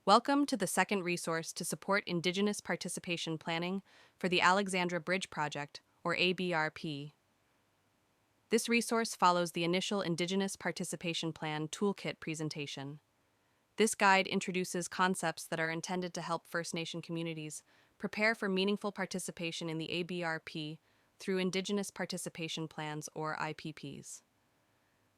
Welcome to the second resource to support Indigenous participation planning for the Alexandra Bridge Project, or ABRP. This resource follows the initial Indigenous Participation Plan Toolkit presentation. This guide introduces concepts that are intended to help First Nation communities prepare for meaningful participation in the ABRP through Indigenous Participation Plans, or IPPs.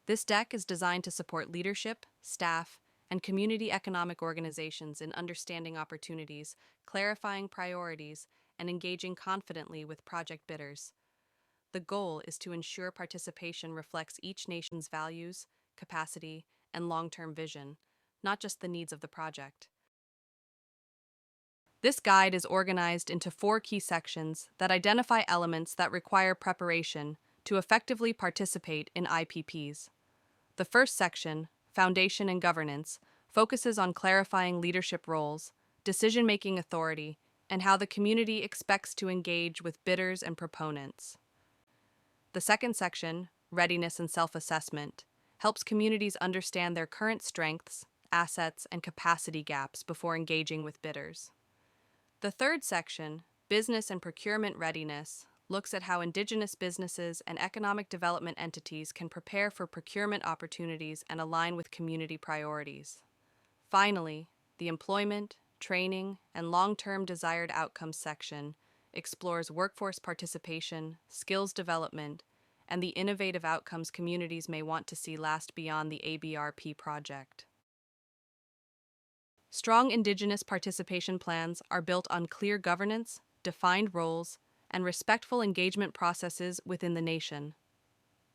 This deck is designed to support leadership, staff, and community economic organizations in understanding opportunities, clarifying priorities, and engaging confidently with project bidders. The goal is to ensure participation reflects each nation's values, capacity, and long-term vision, not just the needs of the project. This guide is organized into 4 key sections that identify elements that require preparation to effectively participate in IPPs. The first section, Foundation and Governance, focuses on clarifying leadership roles, decision-making authority, and how the community expects to engage with bidders and proponents. The second section, Readiness and Self-Assessment, helps communities understand their current strengths, assets, and capacity gaps before engaging with bidders. The third section, Business and Procurement Readiness, looks at how Indigenous businesses and economic development entities can prepare for procurement opportunities and align with community priorities. Finally, the Employment, Training, and Long-Term Desired Outcomes section explores workforce participation, skills development, and the innovative outcomes communities may want to see last beyond the ABRP project. Strong Indigenous participation plans are built on clear governance, defined roles, and respectful engagement processes within the nation.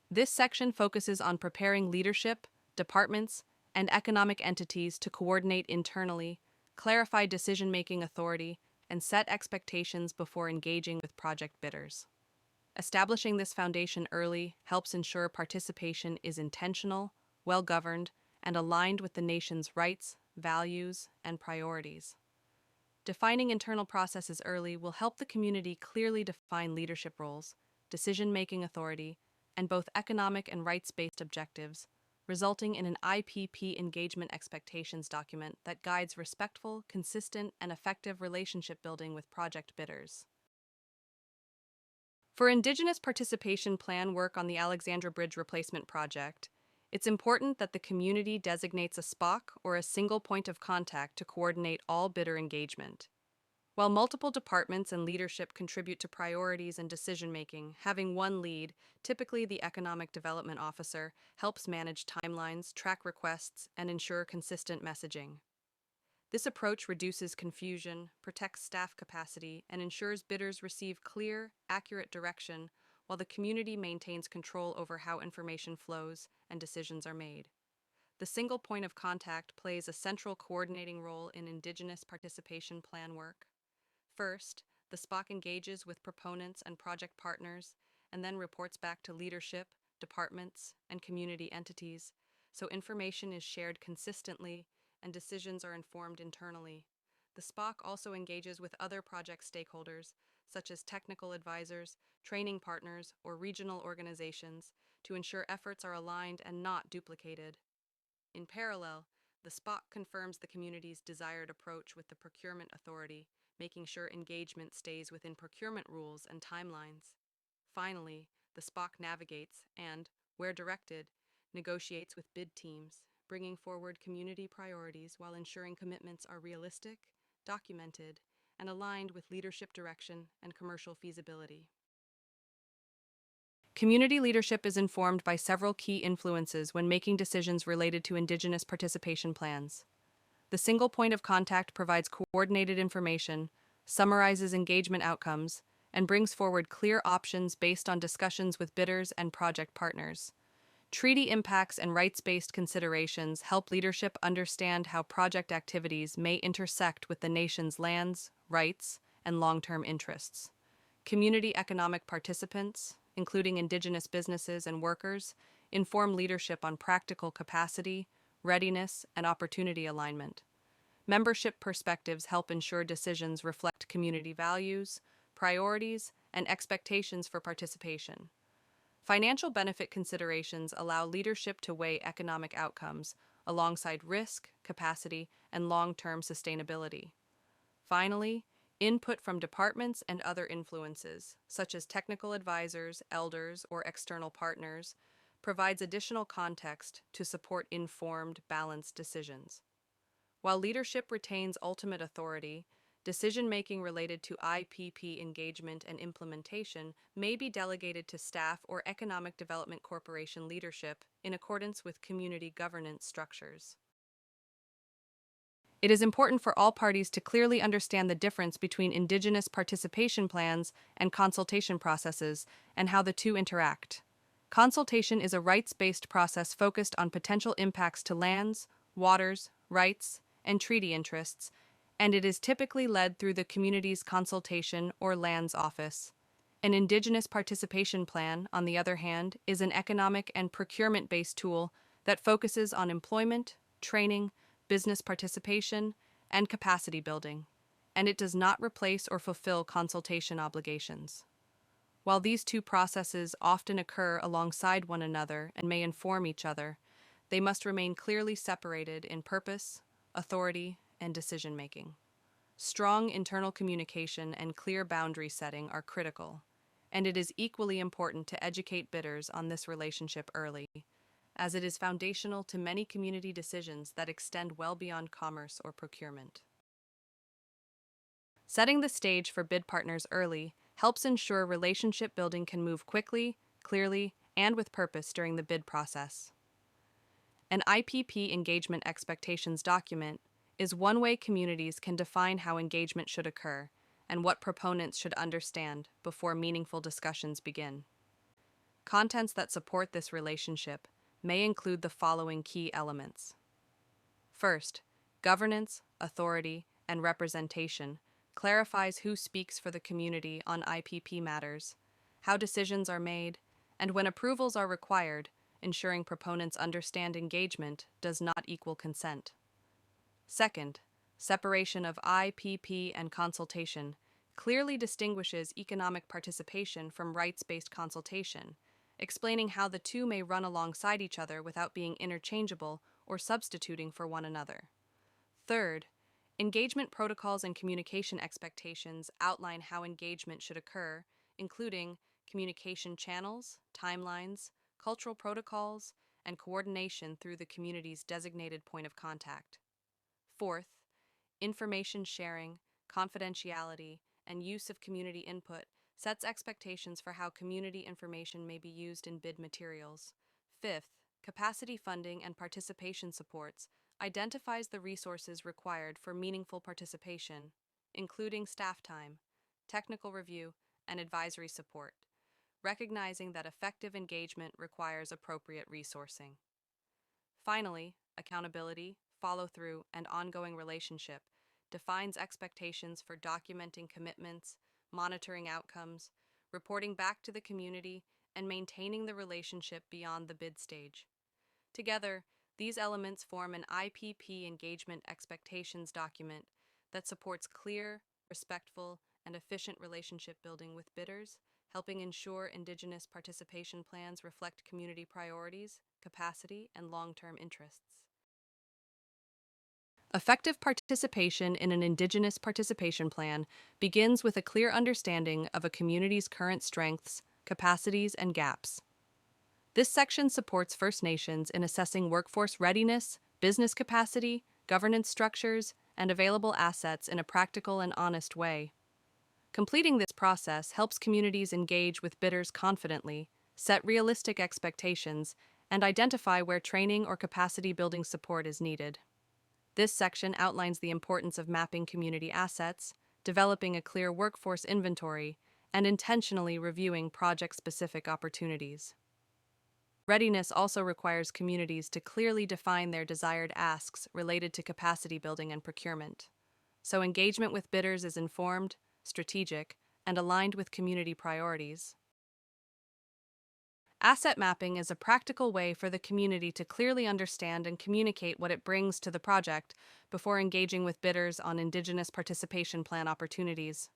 This section focuses on preparing leadership, departments, and economic entities to coordinate internally, clarify decision-making authority, and set expectations before engaging with project bidders. Establishing this foundation early helps ensure participation is intentional, well-governed, and aligned with the nation's rights, values, and priorities. Defining internal processes early will help the community clearly define leadership roles, decision-making authority, and both economic and rights-based objectives, resulting in an IPP engagement expectations document that guides respectful, consistent, and effective relationship building with project bidders. For Indigenous participation plan work on the Alexandra Bridge Replacement Project, it's important that the community designates a SPOC, or a single point of contact, to coordinate all bidder engagement. While multiple departments and leadership contribute to priorities and decision-making, having one lead, typically the Economic Development Officer, helps manage timelines, track requests, and ensure consistent messaging. This approach reduces confusion, protects staff capacity, and ensures bidders receive clear, accurate direction, while the community maintains control over how information flows and decisions are made. The single point of contact plays a central coordinating role in Indigenous participation plan work. First, the SPOC engages with proponents and project partners, and then reports back to leadership, departments, and community entities, so information is shared consistently and decisions are informed internally. The SPOC also engages with other project stakeholders, such as technical advisors, training partners, or regional organizations, to ensure efforts are aligned and not duplicated. In parallel, the SPOC confirms the community's desired approach with the procurement authority, making sure engagement stays within procurement rules and timelines. Finally, the SPOC navigates and, where directed, negotiates with bid teams, bringing forward community priorities while ensuring commitments are realistic, documented, and aligned with leadership direction and commercial feasibility. Community leadership is informed by several key influences when making decisions related to Indigenous participation plans. The single point of contact provides coordinated information, summarizes engagement outcomes, and brings forward clear options based on discussions with bidders and project partners. Treaty impacts and rights-based considerations help leadership understand how project activities may intersect with the nation's lands, rights, and long-term interests. Community economic participants, including Indigenous businesses and workers, inform leadership on practical capacity, readiness, and opportunity alignment. Membership perspectives help ensure decisions reflect community values, priorities, and expectations for participation. Financial benefit considerations allow leadership to weigh economic outcomes, alongside risk, capacity, and long-term sustainability. Finally, input from departments and other influences, such as technical advisors, elders, or external partners, provides additional context to support informed, balanced decisions. While leadership retains ultimate authority, decision-making related to IPP engagement and implementation may be delegated to staff or economic development corporation leadership in accordance with community governance structures. It is important for all parties to clearly understand the difference between Indigenous participation plans and consultation processes and how the two interact. Consultation is a rights-based process focused on potential impacts to lands, waters, rights, and treaty interests, and it is typically led through the community's consultation or lands office. An Indigenous participation plan, on the other hand, is an economic and procurement-based tool that focuses on employment, training, business participation, and capacity building, and it does not replace or fulfill consultation obligations. While these two processes often occur alongside one another and may inform each other, they must remain clearly separated in purpose, authority, and decision-making. Strong internal communication and clear boundary setting are critical, and it is equally important to educate bidders on this relationship early, as it is foundational to many community decisions that extend well beyond commerce or procurement. Setting the stage for bid partners early helps ensure relationship building can move quickly, clearly, and with purpose during the bid process. An IPP engagement expectations document is one way communities can define how engagement should occur and what proponents should understand before meaningful discussions begin. Contents that support this relationship may include the following key elements. First, governance, authority, and representation clarifies who speaks for the community on IPP matters, how decisions are made, and when approvals are required, ensuring proponents understand engagement does not equal consent. Second, separation of IPP and consultation clearly distinguishes economic participation from rights-based consultation, explaining how the two may run alongside each other without being interchangeable or substituting for one another. Third, engagement protocols and communication expectations outline how engagement should occur, including communication channels, timelines, cultural protocols, and coordination through the community's designated point of contact. Fourth, information sharing, confidentiality, and use of community input sets expectations for how community information may be used in bid materials. Fifth, capacity funding and participation supports identifies the resources required for meaningful participation, including staff time, technical review, and advisory support, recognizing that effective engagement requires appropriate resourcing. Finally, accountability, follow-through, and ongoing relationship defines expectations for documenting commitments, monitoring outcomes, reporting back to the community, and maintaining the relationship beyond the bid stage. Together, these elements form an IPP engagement expectations document that supports clear, respectful, and efficient relationship building with bidders, helping ensure Indigenous participation plans reflect community priorities, capacity, and long-term interests. Effective participation in an Indigenous participation plan begins with a clear understanding of a community's current strengths, capacities, and gaps. This section supports First Nations in assessing workforce readiness, business capacity, governance structures, and available assets in a practical and honest way. Completing this process helps communities engage with bidders confidently, set realistic expectations, and identify where training or capacity building support is needed. This section outlines the importance of mapping community assets, developing a clear workforce inventory, and intentionally reviewing project-specific opportunities. Readiness also requires communities to clearly define their desired asks related to capacity building and procurement, so engagement with bidders is informed, strategic, and aligned with community priorities. Asset mapping is a practical way for the community to clearly understand and communicate what it brings to the project before engaging with bidders on Indigenous participation plan opportunities.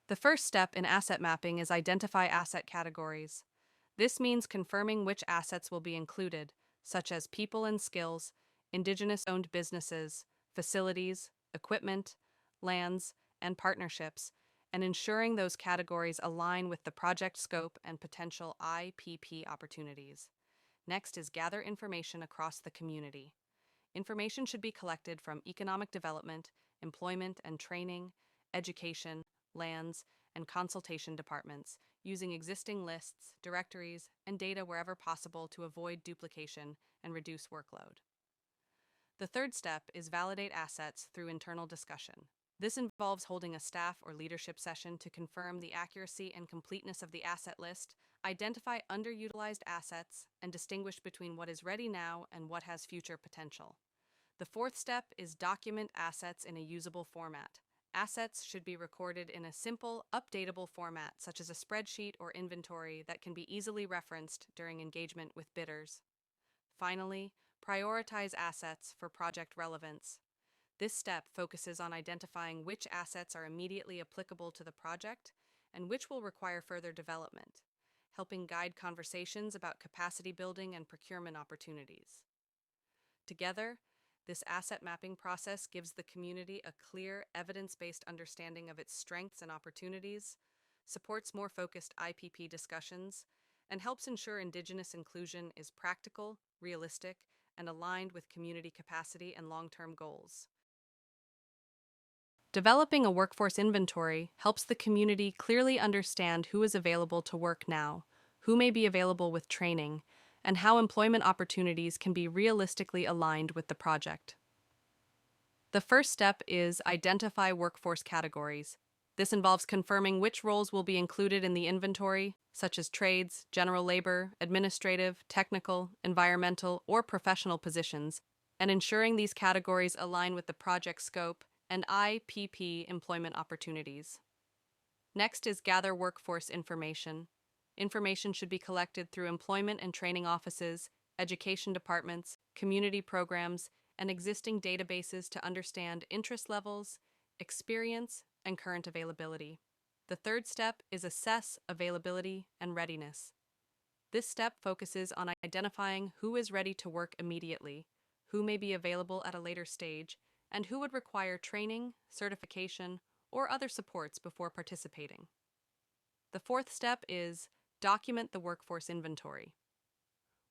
The first step in asset mapping is identify asset categories. This means confirming which assets will be included, such as people and skills, Indigenous-owned businesses, facilities, equipment, lands, and partnerships, and ensuring those categories align with the project scope and potential IPP opportunities. Next is gather information across the community. Information should be collected from economic development, employment and training, education, lands, and consultation departments, using existing lists, directories, and data wherever possible to avoid duplication and reduce workload. The third step is validate assets through internal discussion. This involves holding a staff or leadership session to confirm the accuracy and completeness of the asset list, identify underutilized assets, and distinguish between what is ready now and what has future potential. The fourth step is document assets in a usable format. Assets should be recorded in a simple, updatable format, such as a spreadsheet or inventory that can be easily referenced during engagement with bidders. Finally, prioritize assets for project relevance. This step focuses on identifying which assets are immediately applicable to the project and which will require further development, helping guide conversations about capacity building and procurement opportunities. Together, this asset mapping process gives the community a clear, evidence-based understanding of its strengths and opportunities, supports more focused IPP discussions, and helps ensure Indigenous inclusion is practical, realistic, and aligned with community capacity and long-term goals. Developing a workforce inventory helps the community clearly understand who is available to work now, who may be available with training, and how employment opportunities can be realistically aligned with the project. The first step is identify workforce categories. This involves confirming which roles will be included in the inventory, such as trades, general labor, administrative, technical, environmental, or professional positions, and ensuring these categories align with the project scope and IPP employment opportunities. Next is gather workforce information. Information should be collected through employment and training offices, education departments, community programs, and existing databases to understand interest levels, experience, and current availability. The third step is assess availability and readiness. This step focuses on identifying who is ready to work immediately, who may be available at a later stage, and who would require training, certification, or other supports before participating. The fourth step is document the workforce inventory.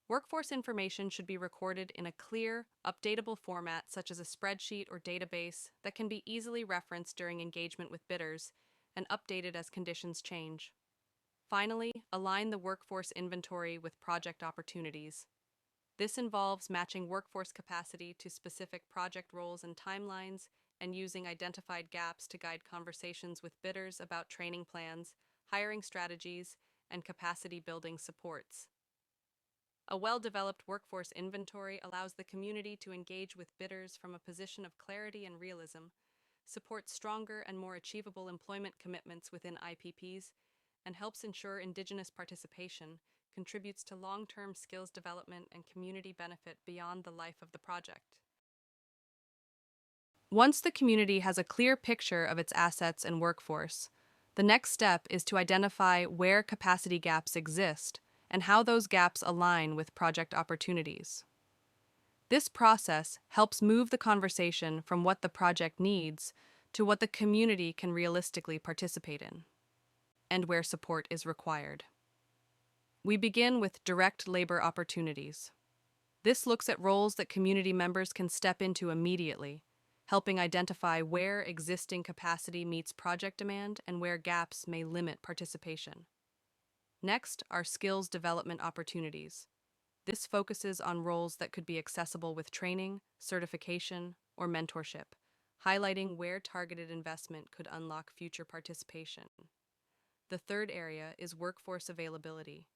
Workforce information should be recorded in a clear, updatable format such as a spreadsheet or database that can be easily referenced during engagement with bidders and updated as conditions change. Finally, align the workforce inventory with project opportunities. This involves matching workforce capacity to specific project roles and timelines and using identified gaps to guide conversations with bidders about training plans, hiring strategies, and capacity building supports. A well-developed workforce inventory allows the community to engage with bidders from a position of clarity and realism, supports stronger and more achievable employment commitments within IPPs, and helps ensure Indigenous participation, contributes to long-term skills development and community benefit beyond the life of the project. Once the community has a clear picture of its assets and workforce, the next step is to identify where capacity gaps exist and how those gaps align with project opportunities. This process helps move the conversation from what the project needs to what the community can realistically participate in, and where support is required. We begin with direct labor opportunities. This looks at roles that community members can step into immediately, helping identify where existing capacity meets project demand and where gaps may limit participation. Next are skills development opportunities. This focuses on roles that could be accessible with training, certification, or mentorship, highlighting where targeted investment could unlock future participation. The third area is workforce availability.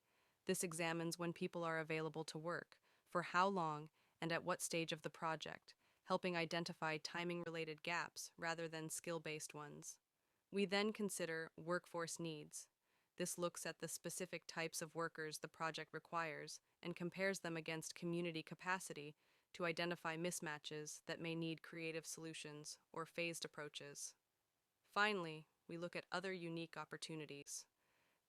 This examines when people are available to work, for how long, and at what stage of the project, helping identify timing-related gaps rather than skill-based ones. We then consider workforce needs. This looks at the specific types of workers the project requires and compares them against community capacity to identify mismatches that may need creative solutions or phased approaches. Finally, we look at other unique opportunities.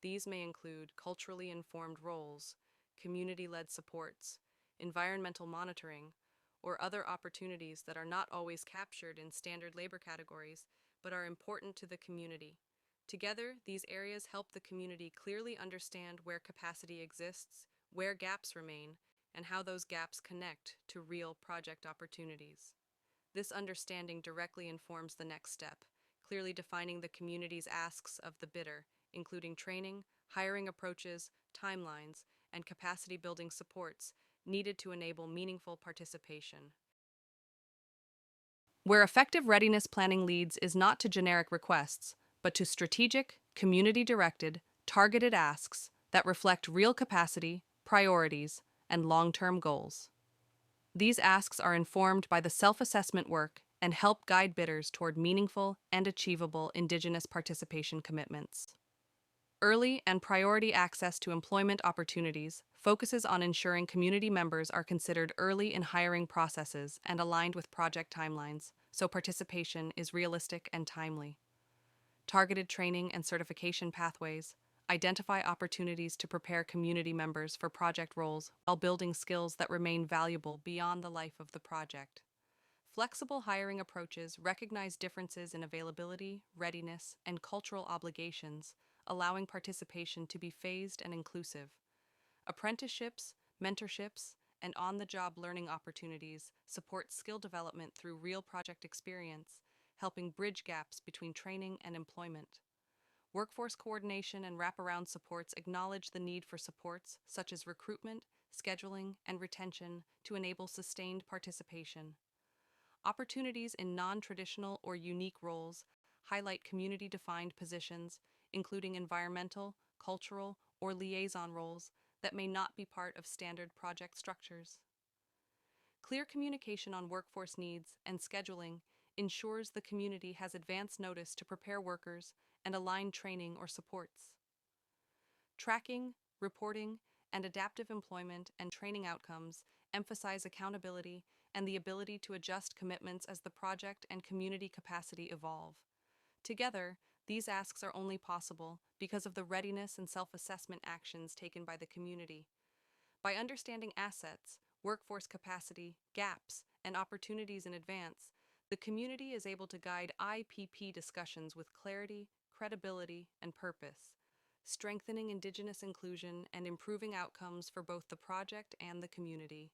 These may include culturally informed roles, community-led supports, environmental monitoring, or other opportunities that are not always captured in standard labor categories, but are important to the community. Together, these areas help the community clearly understand where capacity exists, where gaps remain, and how those gaps connect to real project opportunities. This understanding directly informs the next step, clearly defining the community's asks of the bidder, including training, hiring approaches, timelines, and capacity building supports needed to enable meaningful participation. Where effective readiness planning leads is not to generic requests, but to strategic, community directed, targeted asks that reflect real capacity, priorities, and long term goals. These asks are informed by the self assessment work and help guide bidders toward meaningful and achievable Indigenous participation commitments. Early and priority access to employment opportunities focuses on ensuring community members are considered early in hiring processes and aligned with project timelines, so participation is realistic and timely. Targeted training and certification pathways identify opportunities to prepare community members for project roles while building skills that remain valuable beyond the life of the project. Flexible hiring approaches recognize differences in availability, readiness, and cultural obligations, allowing participation to be phased and inclusive. Apprenticeships, mentorships, and on the job learning opportunities support skill development through real project experience, helping bridge gaps between training and employment. Workforce coordination and wraparound supports acknowledge the need for supports such as recruitment, scheduling, and retention to enable sustained participation. Opportunities in non traditional or unique roles highlight community defined positions, including environmental, cultural, or liaison roles that may not be part of standard project structures. Clear communication on workforce needs and scheduling ensures the community has advance notice to prepare workers and align training or supports. Tracking, reporting, and adaptive employment and training outcomes emphasize accountability and the ability to adjust commitments as the project and community capacity evolve. Together, these asks are only possible because of the readiness and self assessment actions taken by the community. By understanding assets, workforce capacity, gaps, and opportunities in advance, the community is able to guide IPP discussions with clarity, credibility, and purpose, strengthening Indigenous inclusion and improving outcomes for both the project and the community.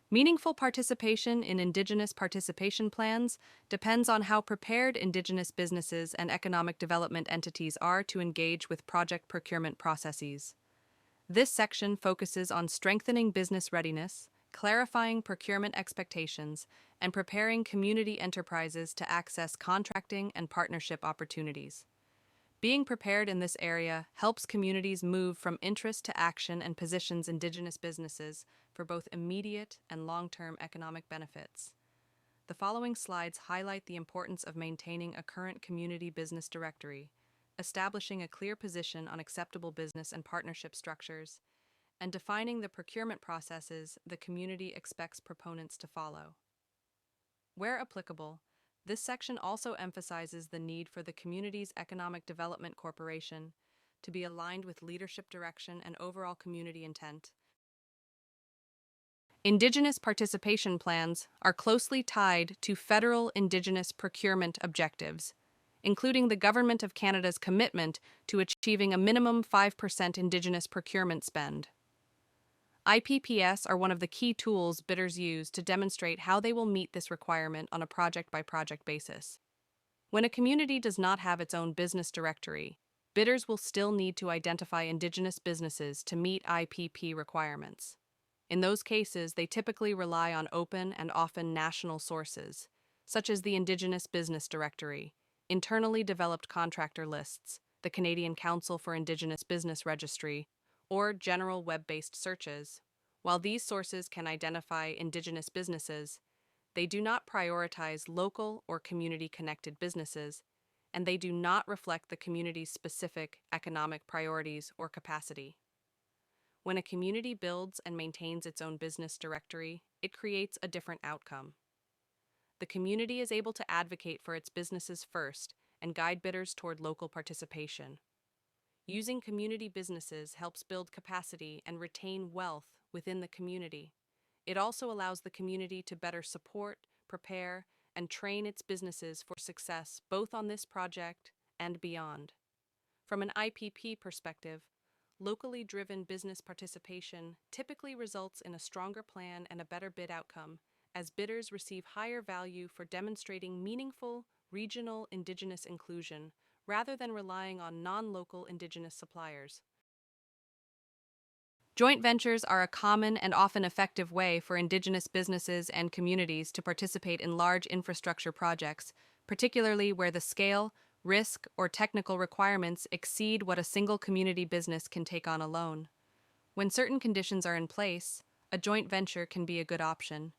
Meaningful participation in Indigenous participation plans depends on how prepared Indigenous businesses and economic development entities are to engage with project procurement processes. This section focuses on strengthening business readiness, clarifying procurement expectations, and preparing community enterprises to access contracting and partnership opportunities. Being prepared in this area helps communities move from interest to action and positions Indigenous businesses for both immediate and long-term economic benefits. The following slides highlight the importance of maintaining a current community business directory, establishing a clear position on acceptable business and partnership structures, and defining the procurement processes the community expects proponents to follow. Where applicable, this section also emphasizes the need for the community's Economic Development Corporation to be aligned with leadership direction and overall community intent. Indigenous participation plans are closely tied to federal Indigenous procurement objectives, including the Government of Canada's commitment to achieving a minimum 5% Indigenous procurement spend. IPPS are one of the key tools bidders use to demonstrate how they will meet this requirement on a project-by-project basis. When a community does not have its own business directory, bidders will still need to identify Indigenous businesses to meet IPP requirements. In those cases, they typically rely on open and often national sources, such as the Indigenous Business Directory, internally developed contractor lists, the Canadian Council for Indigenous Business Registry, or general web-based searches. While these sources can identify Indigenous businesses, they do not prioritize local or community-connected businesses, and they do not reflect the community's specific economic priorities or capacity. When a community builds and maintains its own business directory, it creates a different outcome. The community is able to advocate for its businesses first and guide bidders toward local participation. Using community businesses helps build capacity and retain wealth within the community, It also allows the community to better support, prepare, and train its businesses for success both on this project and beyond. From an IPP perspective, locally driven business participation typically results in a stronger plan and a better bid outcome, as bidders receive higher value for demonstrating meaningful, regional indigenous inclusion rather than relying on non-local indigenous suppliers. Joint ventures are a common and often effective way for indigenous businesses and communities to participate in large infrastructure projects, particularly where the scale, risk, or technical requirements exceed what a single community business can take on alone. When certain conditions are in place, a joint venture can be a good option.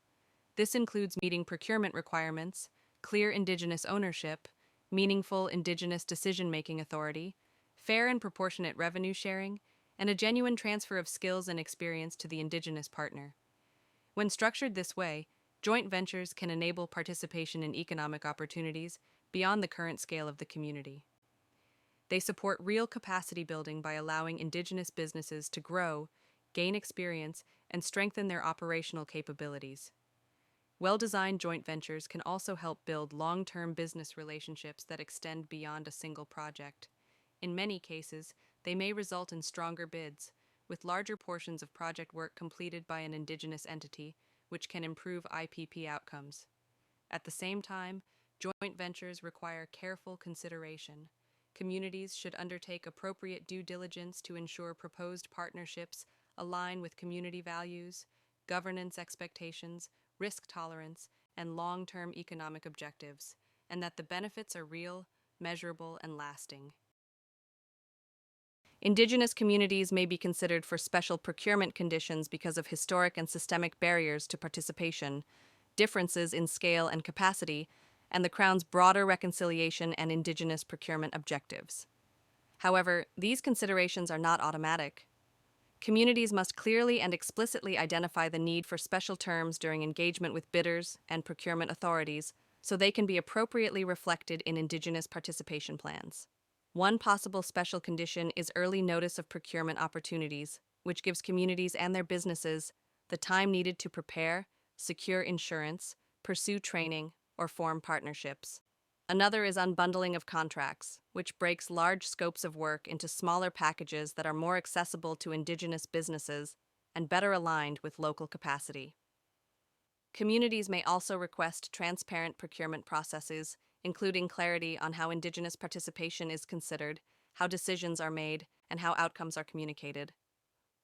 This includes meeting procurement requirements, clear indigenous ownership, meaningful indigenous decision-making authority, fair and proportionate revenue sharing, and a genuine transfer of skills and experience to the indigenous partner. When structured this way, joint ventures can enable participation in economic opportunities beyond the current scale of the community. They support real capacity building by allowing indigenous businesses to grow, gain experience, and strengthen their operational capabilities. Well-designed joint ventures can also help build long-term business relationships that extend beyond a single project. In many cases, they may result in stronger bids, with larger portions of project work completed by an indigenous entity, which can improve IPP outcomes. At the same time, joint ventures require careful consideration. Communities should undertake appropriate due diligence to ensure proposed partnerships align with community values, governance expectations, risk tolerance, and long-term economic objectives, and that the benefits are real, measurable, and lasting. Indigenous communities may be considered for special procurement conditions because of historic and systemic barriers to participation, differences in scale and capacity, and the Crown's broader reconciliation and Indigenous procurement objectives. However, these considerations are not automatic. Communities must clearly and explicitly identify the need for special terms during engagement with bidders and procurement authorities so they can be appropriately reflected in Indigenous participation plans. One possible special condition is early notice of procurement opportunities, which gives communities and their businesses the time needed to prepare, secure insurance, pursue training, or form partnerships. Another is unbundling of contracts, which breaks large scopes of work into smaller packages that are more accessible to Indigenous businesses and better aligned with local capacity. Communities may also request transparent procurement processes, including clarity on how Indigenous participation is considered, how decisions are made, and how outcomes are communicated.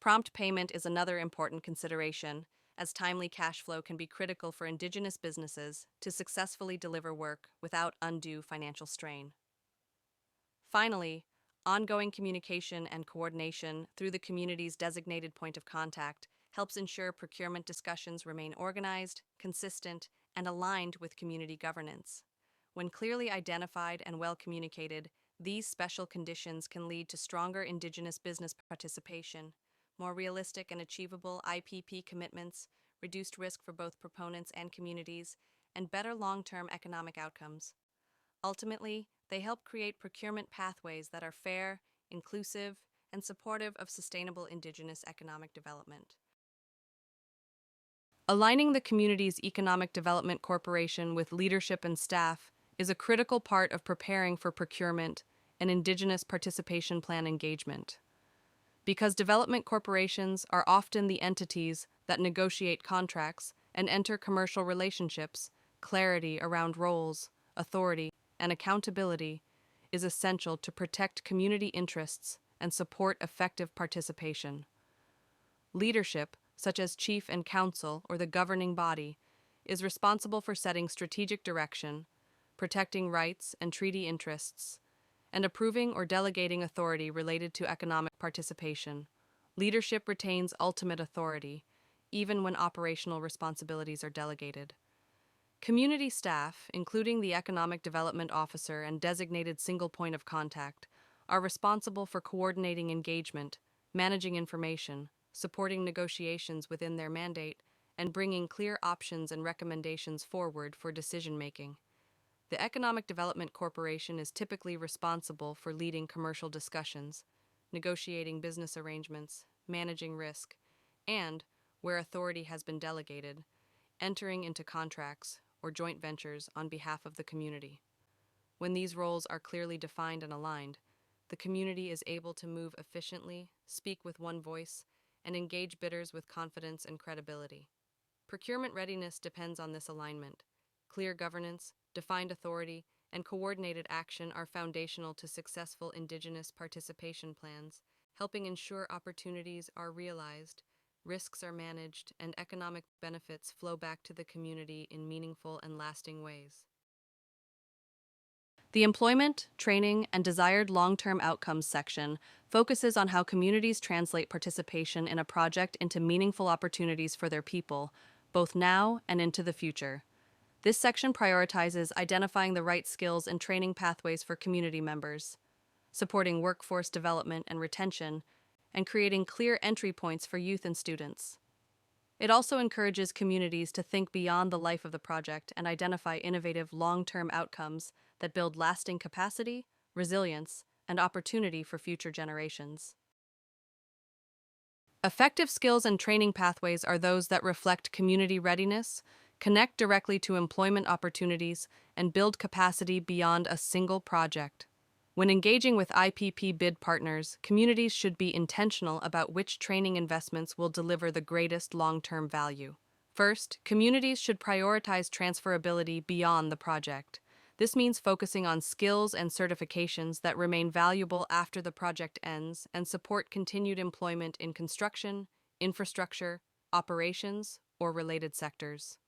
Prompt payment is another important consideration, as timely cash flow can be critical for Indigenous businesses to successfully deliver work without undue financial strain. Finally, ongoing communication and coordination through the community's designated point of contact helps ensure procurement discussions remain organized, consistent, and aligned with community governance. When clearly identified and well communicated, these special conditions can lead to stronger Indigenous business participation, more realistic and achievable IPP commitments, reduced risk for both proponents and communities, and better long-term economic outcomes. Ultimately, they help create procurement pathways that are fair, inclusive, and supportive of sustainable Indigenous economic development. Aligning the community's economic development corporation with leadership and staff is a critical part of preparing for procurement and Indigenous participation plan engagement. Because development corporations are often the entities that negotiate contracts and enter commercial relationships, clarity around roles, authority, and accountability is essential to protect community interests and support effective participation. Leadership, such as chief and council or the governing body, is responsible for setting strategic direction, protecting rights and treaty interests, and approving or delegating authority related to economic participation. Leadership retains ultimate authority, even when operational responsibilities are delegated. Community staff, including the Economic Development Officer and designated single point of contact, are responsible for coordinating engagement, managing information, supporting negotiations within their mandate, and bringing clear options and recommendations forward for decision-making. The Economic Development Corporation is typically responsible for leading commercial discussions, negotiating business arrangements, managing risk, and, where authority has been delegated, entering into contracts or joint ventures on behalf of the community. When these roles are clearly defined and aligned, the community is able to move efficiently, speak with one voice, and engage bidders with confidence and credibility. Procurement readiness depends on this alignment. Clear governance, defined authority, and coordinated action are foundational to successful Indigenous participation plans, helping ensure opportunities are realized, risks are managed, and economic benefits flow back to the community in meaningful and lasting ways. The Employment, Training, and Desired Long-Term Outcomes section focuses on how communities translate participation in a project into meaningful opportunities for their people, both now and into the future. This section prioritizes identifying the right skills and training pathways for community members, supporting workforce development and retention, and creating clear entry points for youth and students. It also encourages communities to think beyond the life of the project and identify innovative long-term outcomes that build lasting capacity, resilience, and opportunity for future generations. Effective skills and training pathways are those that reflect community readiness, connect directly to employment opportunities, and build capacity beyond a single project. When engaging with IPP bid partners, communities should be intentional about which training investments will deliver the greatest long-term value. First, communities should prioritize transferability beyond the project. This means focusing on skills and certifications that remain valuable after the project ends and support continued employment in construction, infrastructure, operations, or related sectors.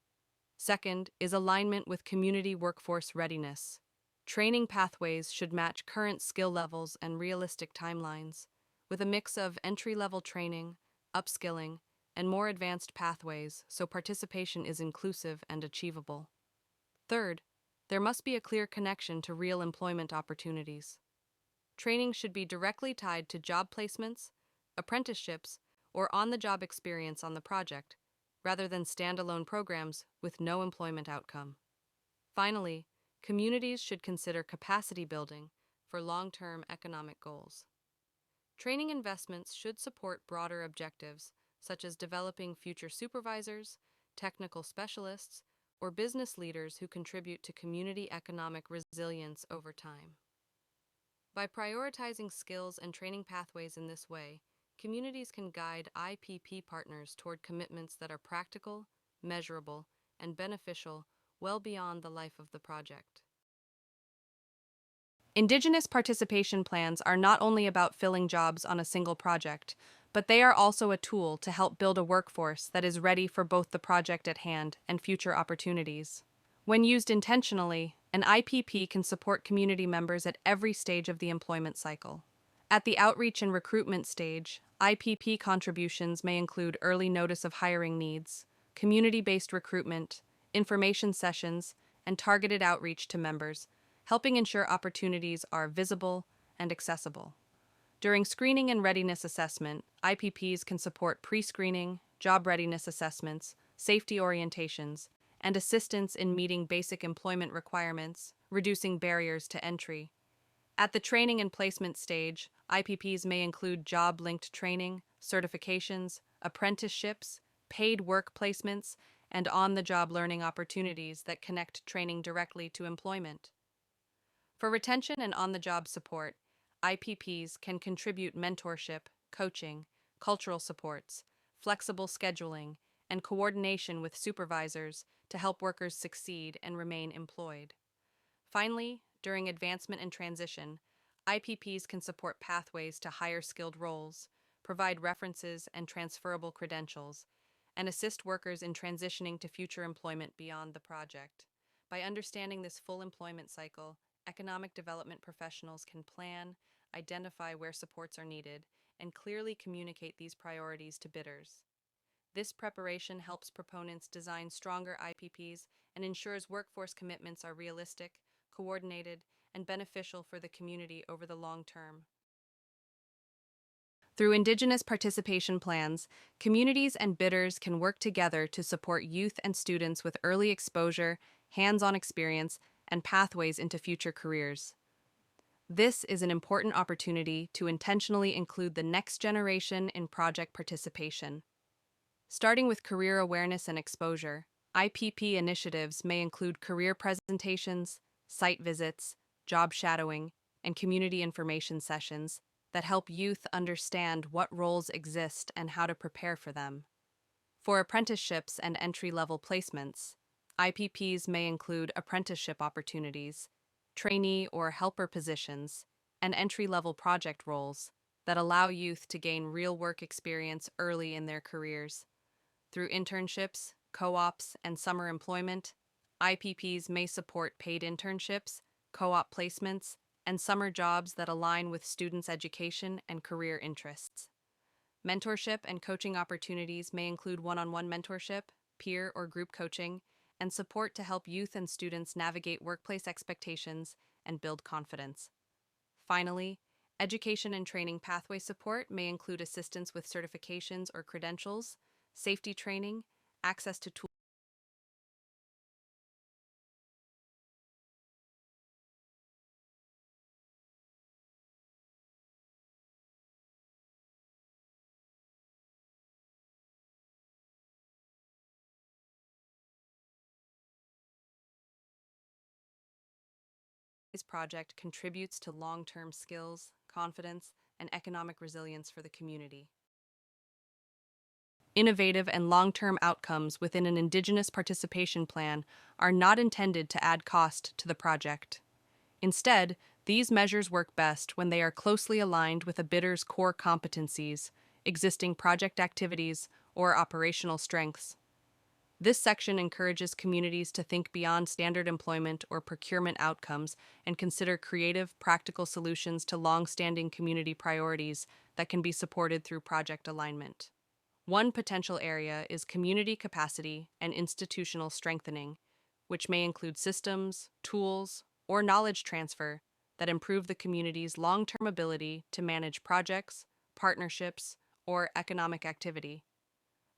Second is alignment with community workforce readiness. Training pathways should match current skill levels and realistic timelines, with a mix of entry-level training, upskilling, and more advanced pathways so participation is inclusive and achievable. Third, there must be a clear connection to real employment opportunities. Training should be directly tied to job placements, apprenticeships, or on-the-job experience on the project, rather than standalone programs with no employment outcome. Finally, communities should consider capacity building for long-term economic goals. Training investments should support broader objectives, such as developing future supervisors, technical specialists, or business leaders who contribute to community economic resilience over time. By prioritizing skills and training pathways in this way, communities can guide IPP partners toward commitments that are practical, measurable, and beneficial well beyond the life of the project. Indigenous participation plans are not only about filling jobs on a single project, but they are also a tool to help build a workforce that is ready for both the project at hand and future opportunities. When used intentionally, an IPP can support community members at every stage of the employment cycle. At the outreach and recruitment stage, IPP contributions may include early notice of hiring needs, community-based recruitment, information sessions, and targeted outreach to members, helping ensure opportunities are visible and accessible. During screening and readiness assessment, IPPs can support pre-screening, job readiness assessments, safety orientations, and assistance in meeting basic employment requirements, reducing barriers to entry. At the training and placement stage, IPPs may include job-linked training, certifications, apprenticeships, paid work placements, and on-the-job learning opportunities that connect training directly to employment. For retention and on-the-job support, IPPs can contribute mentorship, coaching, cultural supports, flexible scheduling, and coordination with supervisors to help workers succeed and remain employed. Finally, during advancement and transition, IPPs can support pathways to higher skilled roles, provide references and transferable credentials, and assist workers in transitioning to future employment beyond the project. By understanding this full employment cycle, economic development professionals can plan, identify where supports are needed, and clearly communicate these priorities to bidders. This preparation helps proponents design stronger IPPs and ensures workforce commitments are realistic, coordinated, and beneficial for the community over the long term. Through Indigenous participation plans, communities and bidders can work together to support youth and students with early exposure, hands-on experience, and pathways into future careers. This is an important opportunity to intentionally include the next generation in project participation. Starting with career awareness and exposure, IPP initiatives may include career presentations, site visits, job shadowing, and community information sessions that help youth understand what roles exist and how to prepare for them. For apprenticeships and entry-level placements, IPPs may include apprenticeship opportunities, trainee or helper positions, and entry-level project roles that allow youth to gain real work experience early in their careers. Through internships, co-ops, and summer employment, IPPs may support paid internships, co-op placements, and summer jobs that align with students' education and career interests. Mentorship and coaching opportunities may include one-on-one mentorship, peer or group coaching, and support to help youth and students navigate workplace expectations and build confidence. Finally, education and training pathway support may include assistance with certifications or credentials, safety training, access to tools. This project contributes to long-term skills, confidence, and economic resilience for the community. Innovative and long-term outcomes within an Indigenous participation plan are not intended to add cost to the project. Instead, these measures work best when they are closely aligned with a bidder's core competencies, existing project activities, or operational strengths. This section encourages communities to think beyond standard employment or procurement outcomes and consider creative, practical solutions to long-standing community priorities that can be supported through project alignment. One potential area is community capacity and institutional strengthening, which may include systems, tools, or knowledge transfer that improve the community's long-term ability to manage projects, partnerships, or economic activity.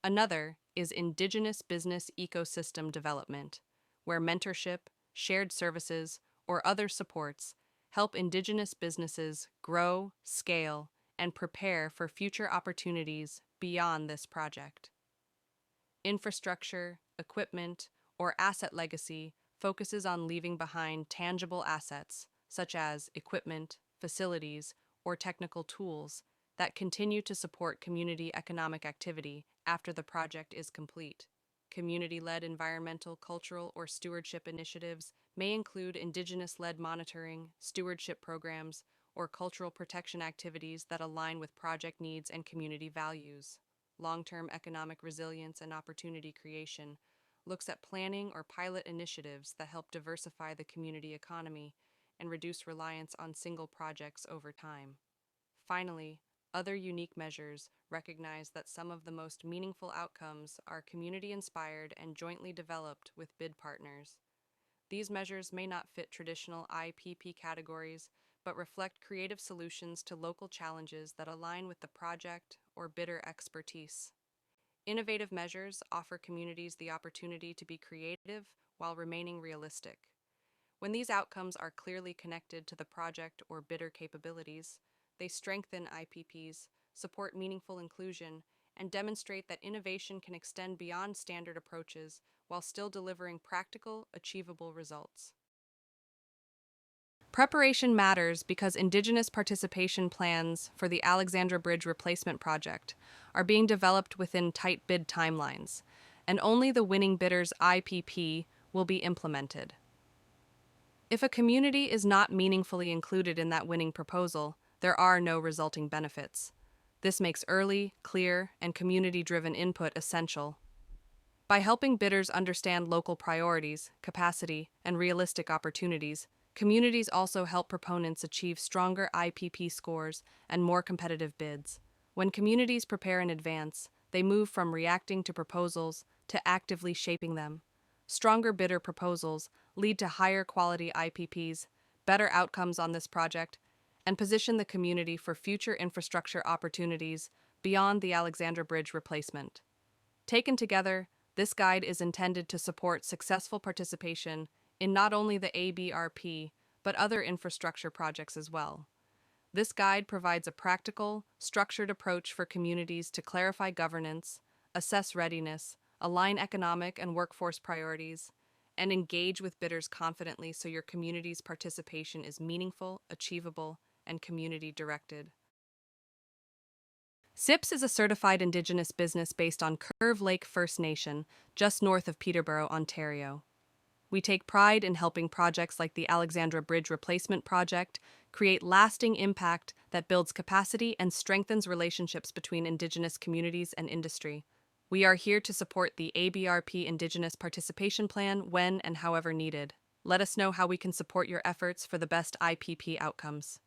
Another is Indigenous business ecosystem development, where mentorship, shared services, or other supports help Indigenous businesses grow, scale, and prepare for future opportunities beyond this project. Infrastructure, equipment, or asset legacy focuses on leaving behind tangible assets, such as equipment, facilities, or technical tools that continue to support community economic activity after the project is complete. Community-led environmental, cultural, or stewardship initiatives may include Indigenous-led monitoring, stewardship programs, or cultural protection activities that align with project needs and community values. Long-term economic resilience and opportunity creation looks at planning or pilot initiatives that help diversify the community economy and reduce reliance on single projects over time. Finally, other unique measures recognize that some of the most meaningful outcomes are community-inspired and jointly developed with bid partners. These measures may not fit traditional IPP categories, but reflect creative solutions to local challenges that align with the project or bidder expertise. Innovative measures offer communities the opportunity to be creative while remaining realistic. When these outcomes are clearly connected to the project or bidder capabilities, they strengthen IPPs, support meaningful inclusion, and demonstrate that innovation can extend beyond standard approaches while still delivering practical, achievable results. Preparation matters because Indigenous participation plans for the Alexandra Bridge Replacement Project are being developed within tight bid timelines, and only the winning bidder's IPP will be implemented. If a community is not meaningfully included in that winning proposal, there are no resulting benefits. This makes early, clear, and community-driven input essential. By helping bidders understand local priorities, capacity, and realistic opportunities, communities also help proponents achieve stronger IPP scores and more competitive bids. When communities prepare in advance, they move from reacting to proposals to actively shaping them. Stronger bidder proposals lead to higher quality IPPs, better outcomes on this project, and position the community for future infrastructure opportunities beyond the Alexandra Bridge replacement. Taken together, this guide is intended to support successful participation in not only the ABRP, but other infrastructure projects as well. This guide provides a practical, structured approach for communities to clarify governance, assess readiness, align economic and workforce priorities, and engage with bidders confidently so your community's participation is meaningful, achievable, and community directed. SIPS is a certified Indigenous business based on Curve Lake First Nation, just north of Peterborough, Ontario. We take pride in helping projects like the Alexandra Bridge Replacement Project create lasting impact that builds capacity and strengthens relationships between Indigenous communities and industry. We are here to support the ABRP Indigenous Participation Plan when and however needed. Let us know how we can support your efforts for the best IPP outcomes.